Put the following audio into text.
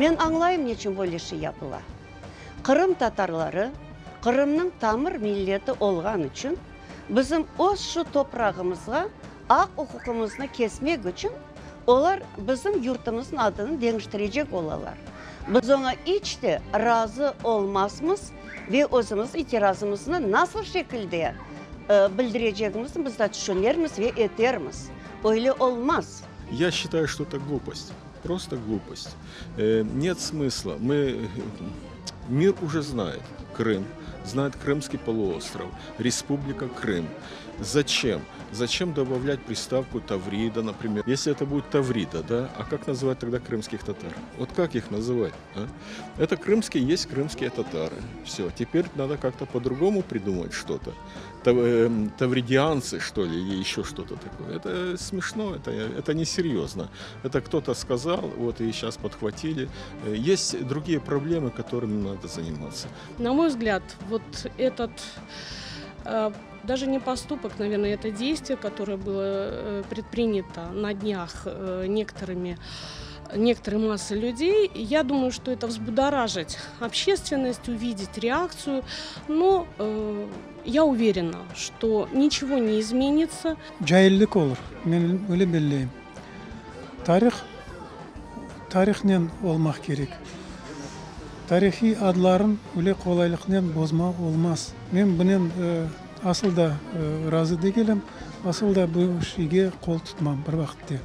Мен аңлайым нечін böyлеші yapıла. Қырым татарлары, Қырымның тамыр миллеті olğan үшін, bizim şu toprağımızға ақ hukukumuzni kesmek için onlar bizim yurtumuzun adını değiştirecek olalar. Biz ona hiç de razı olmazmız ve özümüz itirazımızı nasıl şekilde bildireceğimizi biz de düşünürüz ve ederimiz. Öyle olmaz. Я считаю, что это глупость. Просто глупость. Нет смысла. Мир уже знает Крым, знает Крымский полуостров, Республика Крым. Зачем? Зачем добавлять приставку Таврида, например? Если это будет Таврида, да? А как называть тогда крымских татар? Вот как их называть? А? Это крымские, есть крымские татары. Все, теперь надо как-то по-другому придумать что-то. Тавридианцы, что ли, или еще что-то такое. Это смешно, это несерьезно. Это кто-то сказал, вот и сейчас подхватили. Есть другие проблемы, которыми надо заниматься. На мой взгляд, вот этот даже не поступок, наверное, это действие, которое было предпринято на днях некоторой массой людей. Я думаю, что это взбудоражить общественность, увидеть реакцию, но я уверена, что ничего не изменится. Жайылдык olur. Мен öyle bileyim. Тарихнен olmak gerek. Тарихи адларын öyle kolaylıkla bozma olmaz. Men bunun asıl da razı değilim. Asıl da bu işe kol tutmam bir vakitte.